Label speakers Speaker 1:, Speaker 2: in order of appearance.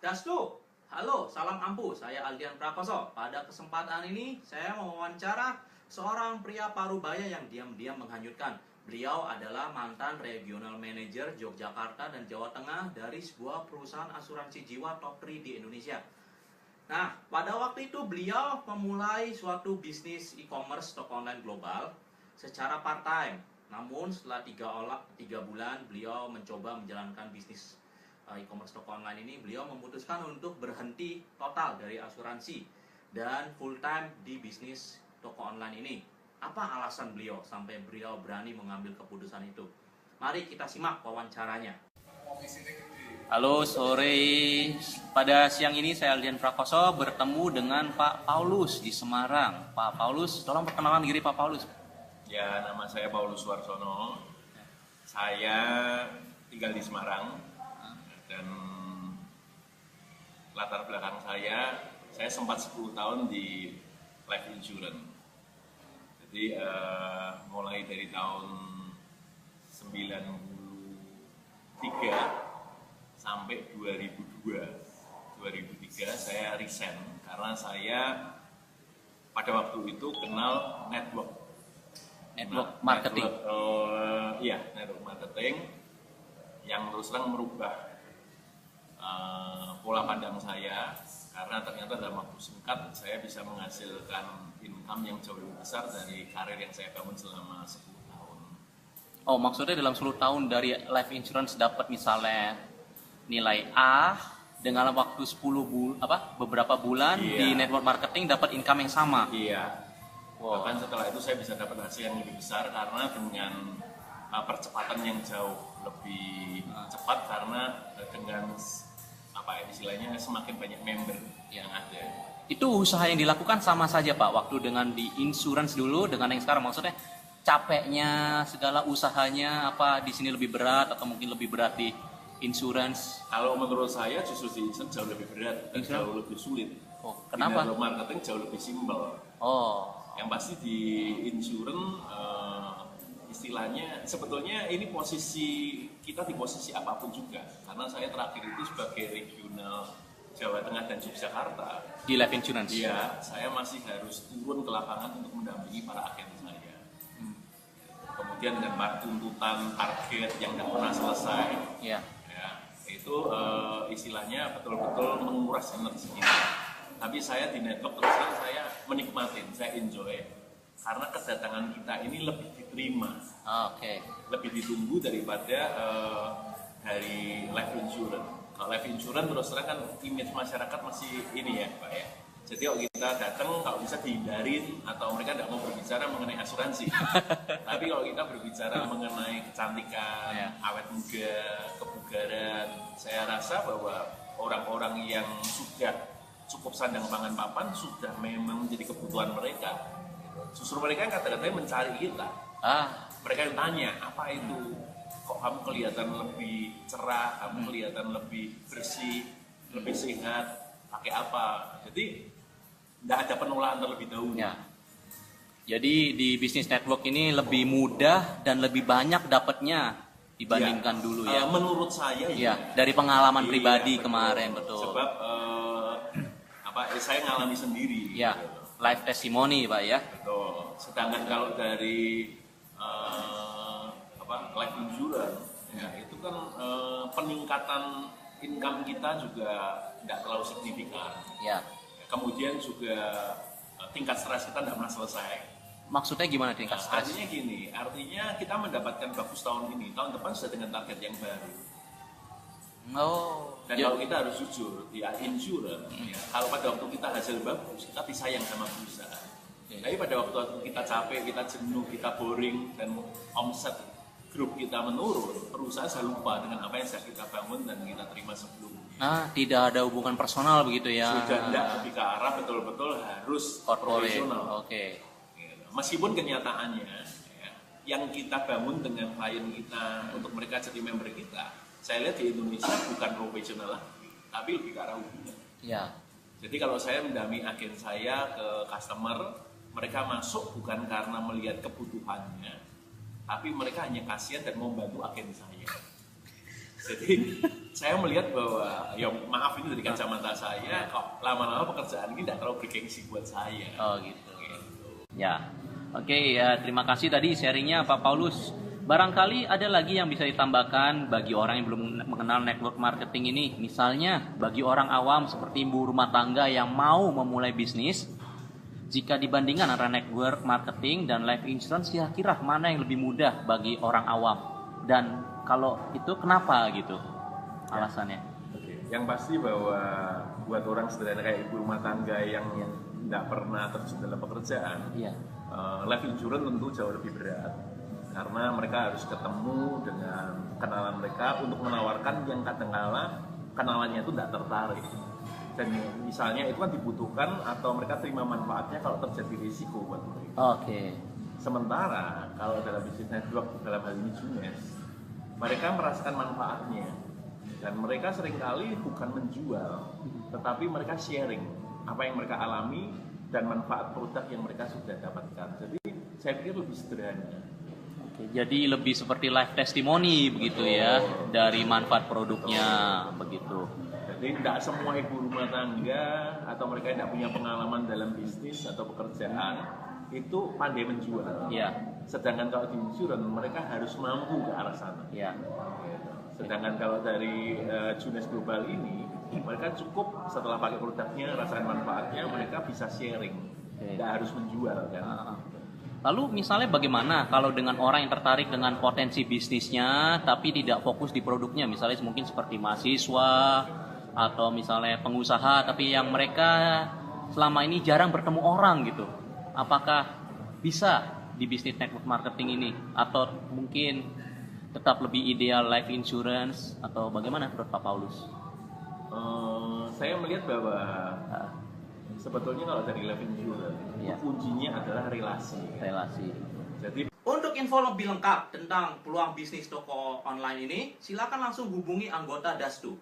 Speaker 1: Dastu, halo, salam ampuh. Saya Aldian Prakoso. Pada kesempatan ini, saya mewawancara seorang pria parubaya yang diam-diam menghanyutkan. Beliau adalah mantan regional manager Yogyakarta dan Jawa Tengah dari sebuah perusahaan asuransi jiwa top 3 di Indonesia. Nah, pada waktu itu beliau memulai suatu bisnis e-commerce toko online global secara part-time. Namun setelah 3 bulan beliau mencoba menjalankan bisnis e-commerce toko online ini, beliau memutuskan untuk berhenti total dari asuransi dan full-time di bisnis toko online ini. Apa alasan beliau sampai beliau berani mengambil keputusan itu? Mari kita simak wawancaranya. Halo, sore. Pada siang ini saya Aldian Prakoso bertemu dengan Pak Paulus di Semarang. Pak Paulus, tolong perkenalkan diri Pak Paulus.
Speaker 2: Ya, nama saya Paulus Warsono. Saya tinggal di Semarang dan latar belakang saya sempat 10 tahun di life insurance. Jadi mulai dari tahun 93 sampai 2003 saya resign karena saya pada waktu itu kenal network
Speaker 1: marketing.
Speaker 2: Network marketing yang terus terang merubah pola pandang saya, karena ternyata dalam waktu singkat saya bisa menghasilkan income yang jauh lebih besar dari karir yang saya bangun selama 10 tahun.
Speaker 1: Oh, maksudnya dalam 10 tahun dari life insurance dapat misalnya nilai A, dengan waktu beberapa bulan di network marketing dapat income yang sama.
Speaker 2: Iya.
Speaker 1: Wow.
Speaker 2: Bahkan setelah itu saya bisa dapat hasil yang lebih besar karena dengan percepatan yang jauh lebih cepat, karena dengan istilahnya semakin banyak member yang ada.
Speaker 1: Itu usaha yang dilakukan sama saja Pak, waktu dengan di insurance dulu dengan yang sekarang, maksudnya capeknya segala usahanya apa di sini lebih berat atau mungkin lebih berat di insurance?
Speaker 2: Kalau menurut saya justru di insurance jauh lebih berat dan jauh lebih sulit.
Speaker 1: Oh, kenapa?
Speaker 2: Di marketing jauh lebih simpel.
Speaker 1: Oh.
Speaker 2: Yang pasti di insurance istilahnya sebetulnya ini posisi kita di posisi apapun juga, karena saya terakhir itu sebagai regional Jawa Tengah dan Yogyakarta
Speaker 1: Di life insurance?
Speaker 2: Iya, saya masih harus turun ke lapangan untuk mendampingi para agen saya. Kemudian dengan tuntutan target yang tidak pernah selesai, ya, itu istilahnya betul-betul menguras energi kita. Tapi saya di network terus terang saya menikmatin, saya enjoy, karena kedatangan kita ini lebih diterima, lebih ditunggu daripada dari life insurance. Kalau life insurance terus terang kan image masyarakat masih ini ya Pak ya. Jadi kalau kita datang kalau bisa dihindarin atau mereka tidak mau berbicara mengenai asuransi. Tapi kalau kita berbicara mengenai kecantikan, awet muda, kebugaran, saya rasa bahwa orang-orang yang sudah cukup sandang pangan papan sudah memang menjadi kebutuhan mereka. Justru mereka yang kata-katanya mencari kita. Mereka yang tanya, apa itu? Kok kamu kelihatan lebih cerah, kamu kelihatan lebih bersih, lebih sehat, pakai apa? Jadi tidak ada penolakan terlebih dahulu.
Speaker 1: Ya. Jadi di bisnis network ini lebih mudah dan lebih banyak dapatnya dibandingkan dulu ya.
Speaker 2: Menurut saya ya.
Speaker 1: Dari pengalaman pribadi
Speaker 2: betul.
Speaker 1: Kemarin betul.
Speaker 2: Sebab saya ngalami sendiri.
Speaker 1: Ya.
Speaker 2: Gitu.
Speaker 1: Live testimony Pak ya.
Speaker 2: Betul. Sedangkan kalau dari life insurance ya, itu kan peningkatan income kita juga tidak terlalu signifikan.
Speaker 1: Ya.
Speaker 2: Kemudian juga tingkat stres kita tidak pernah selesai.
Speaker 1: Maksudnya gimana tingkat stres?
Speaker 2: Artinya gini, artinya kita mendapatkan bagus tahun ini, tahun depan sudah dengan target yang baru. Dan kalau kita harus jujur, di insurance, ya, kalau pada waktu kita hasil bagus, kita disayang sama perusahaan. Tapi pada waktu kita capek, kita jenuh, kita boring, dan omset grup kita menurun, perusahaan sudah lupa dengan apa yang sudah kita bangun dan kita terima sebelumnya.
Speaker 1: Tidak ada hubungan personal begitu ya?
Speaker 2: Sudah tidak, lebih ke arah betul-betul harus profesional. Meskipun kenyataannya, ya, yang kita bangun dengan klien kita untuk mereka jadi member kita, saya lihat di Indonesia bukan profesional lagi, tapi lebih ke arah hubungan.
Speaker 1: Ya.
Speaker 2: Jadi kalau saya mendampingi agen saya ke customer, mereka masuk bukan karena melihat kebutuhannya, tapi mereka hanya kasihan dan mau bantu agen saya. Jadi saya melihat bahwa, ya maaf ini dari kacamata saya, kok lama-lama pekerjaan ini tidak terlalu bergengsi buat saya.
Speaker 1: Oh gitu. Ya, oke ya, terima kasih tadi sharingnya Pak Paulus. Barangkali ada lagi yang bisa ditambahkan bagi orang yang belum mengenal network marketing ini. Misalnya bagi orang awam seperti ibu rumah tangga yang mau memulai bisnis, jika dibandingkan antara network marketing dan life insurance, kira-kira mana yang lebih mudah bagi orang awam? Dan kalau itu kenapa gitu alasannya?
Speaker 2: Oke. Yang pasti bahwa buat orang sederhana kayak ibu rumah tangga yang tidak pernah terjun dalam pekerjaan, life insurance tentu jauh lebih berat. Karena mereka harus ketemu dengan kenalan mereka untuk menawarkan yang kadang-kala kenalannya itu tidak tertarik. Dan misalnya itu kan dibutuhkan atau mereka terima manfaatnya kalau terjadi risiko buat mereka.
Speaker 1: Oke.
Speaker 2: Sementara kalau dalam bisnis network, dalam hal ini Junes, mereka merasakan manfaatnya. Dan mereka seringkali bukan menjual, tetapi mereka sharing apa yang mereka alami dan manfaat produk yang mereka sudah dapatkan. Jadi saya pikir lebih sederhana.
Speaker 1: Jadi lebih seperti live testimoni begitu ya, dari manfaat produknya begitu.
Speaker 2: Jadi tidak semua ibu rumah tangga atau mereka yang tidak punya pengalaman dalam bisnis atau pekerjaan itu pandai menjual. Sedangkan kalau di insurance mereka harus mampu ke arah sana. Sedangkan kalau dari Junes Global ini mereka cukup setelah pakai produknya, rasakan manfaatnya, mereka bisa sharing, tidak harus menjual kan.
Speaker 1: Lalu misalnya bagaimana kalau dengan orang yang tertarik dengan potensi bisnisnya tapi tidak fokus di produknya, misalnya mungkin seperti mahasiswa atau misalnya pengusaha tapi yang mereka selama ini jarang bertemu orang gitu, apakah bisa di bisnis network marketing ini atau mungkin tetap lebih ideal life insurance atau bagaimana menurut Pak Paulus?
Speaker 2: Saya melihat bahwa sebetulnya kalau dari life insurance kuncinya adalah relasi. Jadi untuk info lebih lengkap tentang peluang bisnis toko online ini, silakan langsung hubungi anggota Dastu